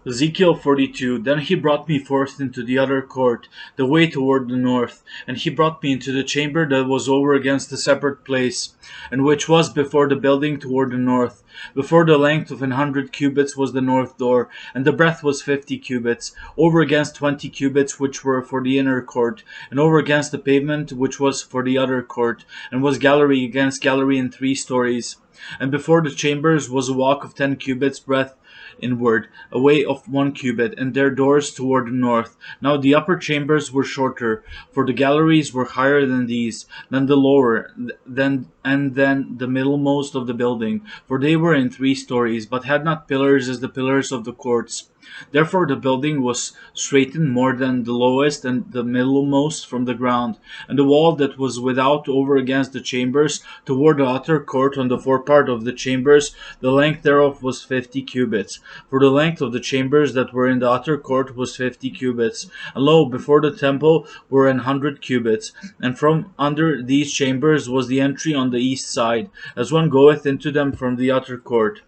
Ezekiel 42. Then he brought me forth into the other court, the way toward the north, and he brought me into the chamber that was over against the separate place, and which was before the building toward the north. Before the length of 100 cubits was the north door, and the breadth was 50 cubits, over against 20 cubits which were for the inner court, and over against the pavement which was for the other court, and was gallery against gallery in 3 stories. And before the chambers was a walk of 10 cubits breadth inward, a way of 1 cubit, and their doors toward the north. Now the upper chambers were shorter, for the galleries were higher than these, than the lower, than the middlemost of the building, for they were in 3 stories, but had not pillars as the pillars of the courts. Therefore the building was straitened more than the lowest and the middlemost from the ground, and the wall that was without over against the chambers toward the outer court on the forepart of the chambers, the length thereof was 50 cubits. For the length of the chambers that were in the outer court was 50 cubits. And lo, before the temple were 100 cubits. And from under these chambers was the entry on the east side, as one goeth into them from the outer court.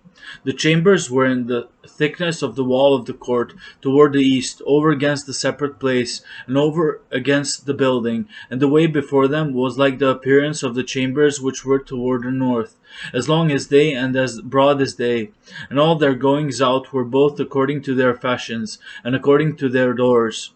The chambers were in the thickness of the wall of the court toward the east, over against the separate place, and over against the building, and the way before them was like the appearance of the chambers which were toward the north, as long as they and as broad as they. And all their goings out were both according to their fashions, and according to their doors.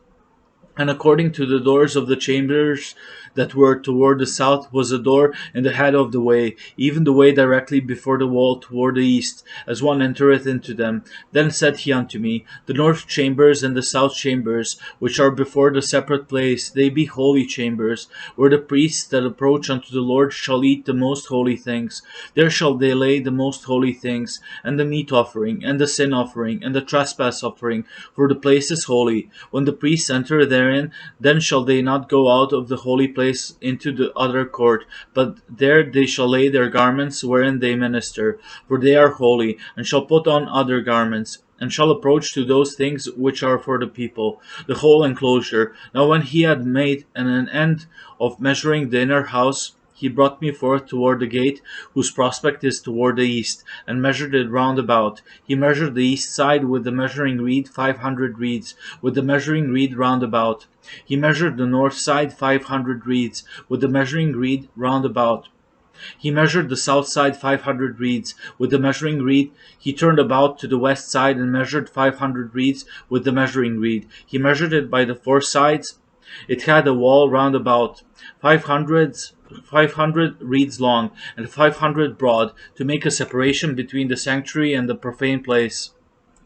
And according to the doors of the chambers that were toward the south was a door in the head of the way, even the way directly before the wall toward the east, as one entereth into them. Then said he unto me, The north chambers and the south chambers, which are before the separate place, they be holy chambers, where the priests that approach unto the Lord shall eat the most holy things. There shall they lay the most holy things, and the meat offering, and the sin offering, and the trespass offering, for the place is holy. When the priests enter therein, then shall they not go out of the holy place into the other court, but there they shall lay their garments wherein they minister, for they are holy, and shall put on other garments, and shall approach to those things which are for the people, the whole enclosure. Now when he had made an end of measuring the inner house, he brought me forth toward the gate, whose prospect is toward the east, and measured it round about. He measured the east side with the measuring reed 500 reeds, with the measuring reed round about. He measured the north side 500 reeds, with the measuring reed round about. He measured the south side 500 reeds, with the measuring reed. He turned about to the west side and measured 500 reeds with the measuring reed. He measured it by the 4 sides. It had a wall round about, 500 reeds long, and 500 broad, to make a separation between the sanctuary and the profane place.